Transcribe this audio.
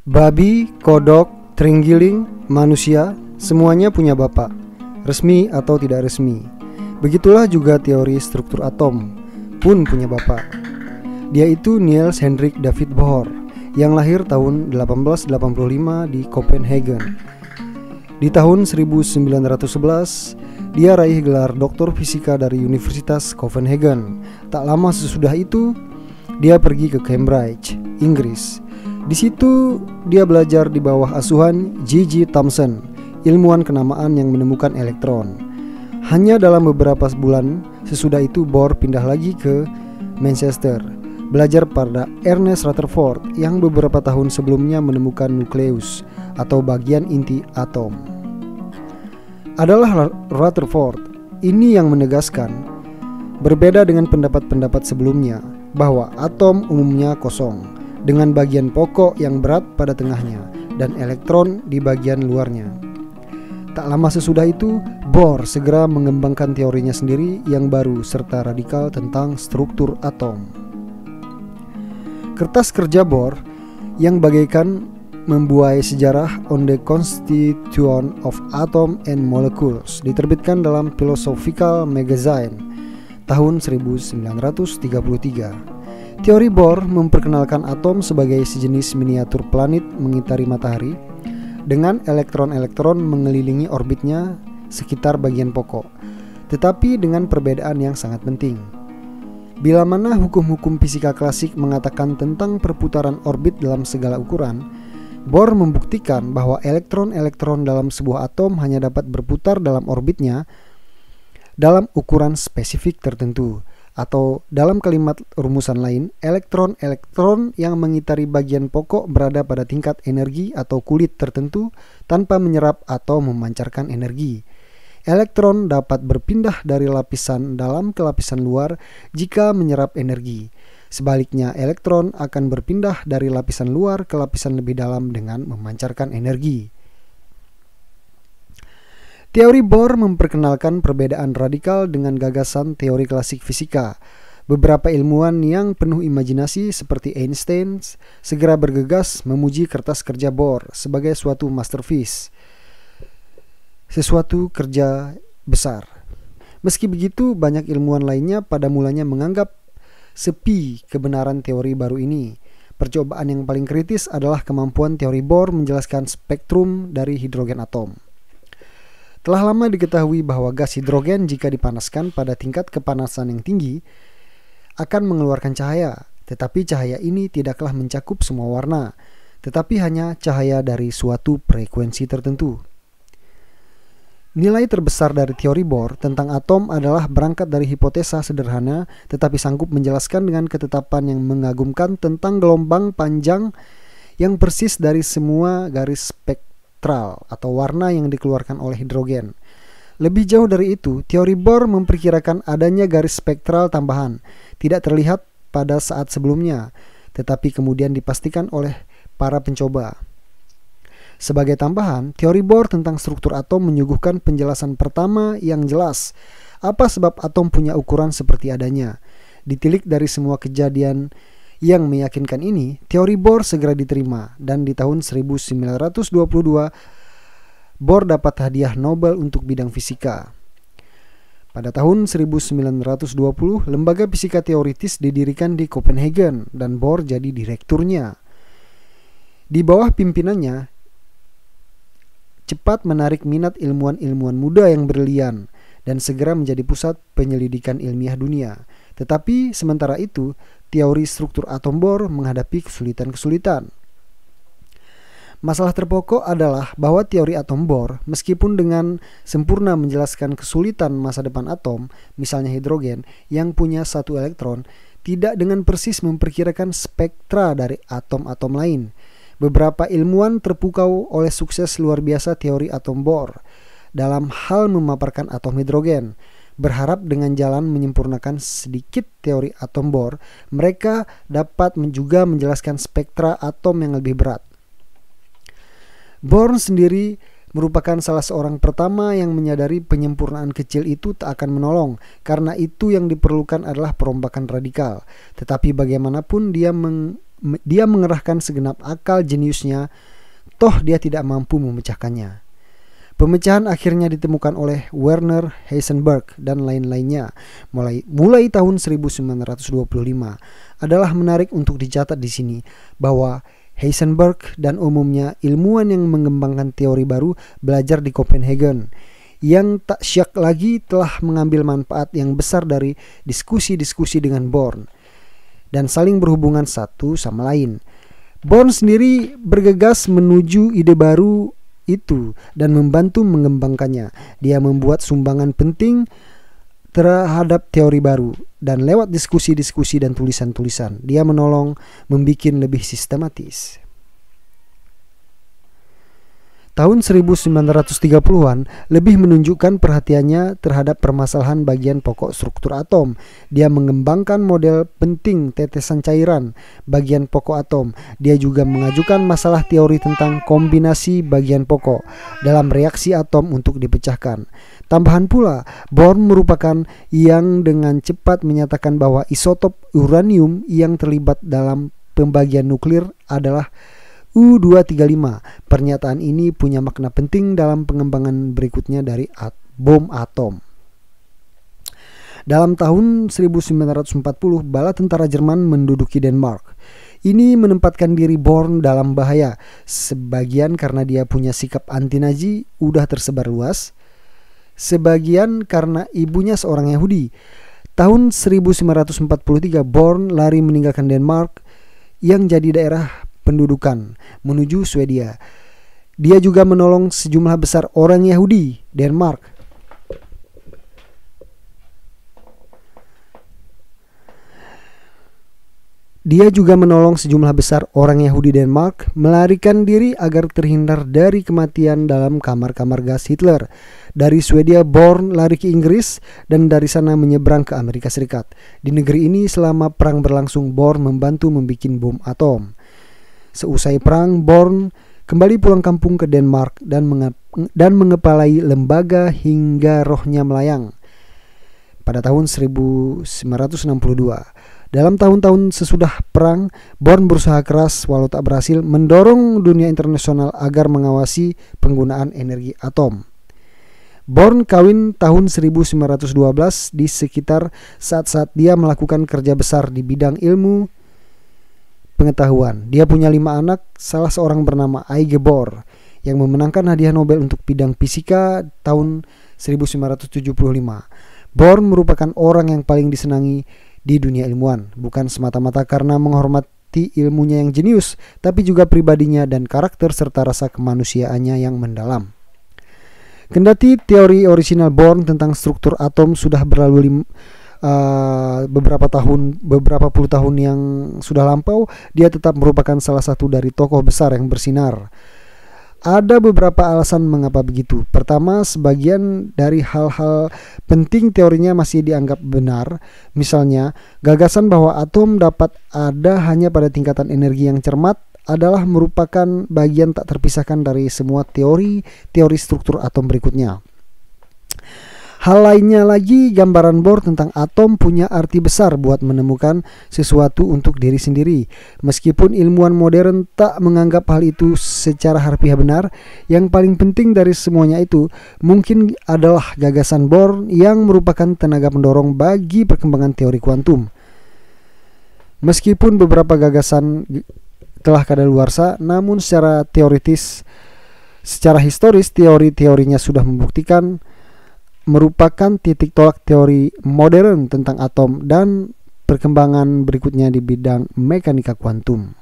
Babi, kodok, terenggiling, manusia, semuanya punya bapak, resmi atau tidak resmi. Begitulah juga teori struktur atom pun punya bapak. Dia itu Niels Henrik David Bohr yang lahir tahun 1885 di Copenhagen. Di tahun 1911, dia raih gelar doktor fisika dari Universitas Copenhagen. Tak lama sesudah itu, dia pergi ke Cambridge, Inggris. Di situ dia belajar di bawah asuhan J.J. Thomson, ilmuwan kenamaan yang menemukan elektron. Hanya dalam beberapa bulan sesudah itu Bohr pindah lagi ke Manchester, belajar pada Ernest Rutherford yang beberapa tahun sebelumnya menemukan nukleus atau bagian inti atom. Adalah Rutherford ini yang menegaskan, berbeda dengan pendapat-pendapat sebelumnya, bahwa atom umumnya kosong, dengan bagian pokok yang berat pada tengahnya dan elektron di bagian luarnya. Tak lama sesudah itu, Bohr segera mengembangkan teorinya sendiri yang baru serta radikal tentang struktur atom. Kertas kerja Bohr yang bagaikan membuai sejarah On the Constitution of Atom and Molecules diterbitkan dalam Philosophical Magazine tahun 1933. Teori Bohr memperkenalkan atom sebagai sejenis miniatur planet mengitari matahari dengan elektron-elektron mengelilingi orbitnya sekitar bagian pokok, tetapi dengan perbedaan yang sangat penting. Bila mana hukum-hukum fisika klasik mengatakan tentang perputaran orbit dalam segala ukuran, Bohr membuktikan bahwa elektron-elektron dalam sebuah atom hanya dapat berputar dalam orbitnya dalam ukuran spesifik tertentu. Atau dalam kalimat rumusan lain, elektron-elektron yang mengitari bagian pokok berada pada tingkat energi atau kulit tertentu tanpa menyerap atau memancarkan energi. Elektron dapat berpindah dari lapisan dalam ke lapisan luar jika menyerap energi. Sebaliknya, elektron akan berpindah dari lapisan luar ke lapisan lebih dalam dengan memancarkan energi. Teori Bohr memperkenalkan perbedaan radikal dengan gagasan teori klasik fisika. Beberapa ilmuwan yang penuh imajinasi seperti Einstein segera bergegas memuji kertas kerja Bohr sebagai suatu masterpiece, sesuatu kerja besar. Meski begitu, banyak ilmuwan lainnya pada mulanya menganggap sepi kebenaran teori baru ini. Percobaan yang paling kritis adalah kemampuan teori Bohr menjelaskan spektrum dari hidrogen atom. Telah lama diketahui bahwa gas hidrogen jika dipanaskan pada tingkat kepanasan yang tinggi akan mengeluarkan cahaya, tetapi cahaya ini tidaklah mencakup semua warna, tetapi hanya cahaya dari suatu frekuensi tertentu. Nilai terbesar dari teori Bohr tentang atom adalah berangkat dari hipotesa sederhana tetapi sanggup menjelaskan dengan ketetapan yang mengagumkan tentang gelombang panjang yang persis dari semua garis spektrum atau warna yang dikeluarkan oleh hidrogen. Lebih jauh dari itu, teori Bohr memperkirakan adanya garis spektral tambahan, tidak terlihat pada saat sebelumnya, tetapi kemudian dipastikan oleh para pencoba. Sebagai tambahan, teori Bohr tentang struktur atom menyuguhkan penjelasan pertama yang jelas, apa sebab atom punya ukuran seperti adanya. Ditilik dari semua kejadian yang meyakinkan ini, teori Bohr segera diterima dan di tahun 1922 Bohr dapat hadiah Nobel untuk bidang fisika. Pada tahun 1920, lembaga fisika teoritis didirikan di Copenhagen dan Bohr jadi direkturnya. Di bawah pimpinannya, cepat menarik minat ilmuwan-ilmuwan muda yang brilian dan segera menjadi pusat penyelidikan ilmiah dunia. Tetapi sementara itu, teori struktur atom Bohr menghadapi kesulitan-kesulitan. Masalah terpokok adalah bahwa teori atom Bohr, meskipun dengan sempurna menjelaskan kesulitan masa depan atom, misalnya hidrogen, yang punya satu elektron, tidak dengan persis memperkirakan spektra dari atom-atom lain. Beberapa ilmuwan terpukau oleh sukses luar biasa teori atom Bohr dalam hal memaparkan atom hidrogen. Berharap dengan jalan menyempurnakan sedikit teori atom Bohr, mereka dapat juga menjelaskan spektra atom yang lebih berat. Bohr sendiri merupakan salah seorang pertama yang menyadari penyempurnaan kecil itu tak akan menolong, karena itu yang diperlukan adalah perombakan radikal. Tetapi bagaimanapun dia dia mengerahkan segenap akal jeniusnya, toh dia tidak mampu memecahkannya. Pemecahan akhirnya ditemukan oleh Werner Heisenberg dan lain-lainnya mulai tahun 1925. Adalah menarik untuk dicatat di sini bahwa Heisenberg dan umumnya ilmuwan yang mengembangkan teori baru belajar di Copenhagen, yang tak syak lagi telah mengambil manfaat yang besar dari diskusi-diskusi dengan Born dan saling berhubungan satu sama lain. Born sendiri bergegas menuju ide baru itu dan membantu mengembangkannya. Dia membuat sumbangan penting terhadap teori baru, dan lewat diskusi-diskusi dan tulisan-tulisan dia menolong membuat lebih sistematis. Tahun 1930-an lebih menunjukkan perhatiannya terhadap permasalahan bagian pokok struktur atom. Dia mengembangkan model penting tetesan cairan bagian pokok atom. Dia juga mengajukan masalah teori tentang kombinasi bagian pokok dalam reaksi atom untuk dipecahkan. Tambahan pula, Born merupakan yang dengan cepat menyatakan bahwa isotop uranium yang terlibat dalam pembagian nuklir adalah U-235. Pernyataan ini punya makna penting dalam pengembangan berikutnya dari bom atom. Dalam tahun 1940, bala tentara Jerman menduduki Denmark. Ini menempatkan diri Born dalam bahaya, sebagian karena dia punya sikap anti-Nazi udah tersebar luas, sebagian karena ibunya seorang Yahudi. Tahun 1943, Born lari meninggalkan Denmark yang jadi daerah pendudukan menuju Swedia. Dia juga menolong sejumlah besar orang Yahudi Denmark. Melarikan diri agar terhindar dari kematian dalam kamar-kamar gas Hitler. Dari Swedia, Born lari ke Inggris dan dari sana menyeberang ke Amerika Serikat. Di negeri ini selama perang berlangsung, Born membantu membuat bom atom. Seusai perang, Born kembali pulang kampung ke Denmark dan mengepalai lembaga hingga rohnya melayang pada tahun 1962. Dalam tahun-tahun sesudah perang, Born berusaha keras walau tak berhasil mendorong dunia internasional agar mengawasi penggunaan energi atom. Born kawin tahun 1912 di sekitar saat-saat dia melakukan kerja besar di bidang ilmu pengetahuan. Dia punya 5 anak, salah seorang bernama Aige Bohr yang memenangkan hadiah Nobel untuk bidang fisika tahun 1975. Bohr merupakan orang yang paling disenangi di dunia ilmuwan, bukan semata-mata karena menghormati ilmunya yang jenius, tapi juga pribadinya dan karakter serta rasa kemanusiaannya yang mendalam. Kendati teori orisinal Born tentang struktur atom sudah berlalu beberapa puluh tahun yang sudah lampau, dia tetap merupakan salah satu dari tokoh besar yang bersinar. Ada beberapa alasan mengapa begitu. Pertama, sebagian dari hal-hal penting teorinya masih dianggap benar. Misalnya, gagasan bahwa atom dapat ada hanya pada tingkatan energi yang cermat adalah merupakan bagian tak terpisahkan dari semua teori struktur atom berikutnya. Hal lainnya lagi, gambaran Bohr tentang atom punya arti besar buat menemukan sesuatu untuk diri sendiri. Meskipun ilmuwan modern tak menganggap hal itu secara harfiah benar, yang paling penting dari semuanya itu mungkin adalah gagasan Bohr yang merupakan tenaga pendorong bagi perkembangan teori kuantum. Meskipun beberapa gagasan telah kadaluarsa, namun secara historis teori-teorinya sudah membuktikan merupakan titik tolak teori modern tentang atom dan perkembangan berikutnya di bidang mekanika kuantum.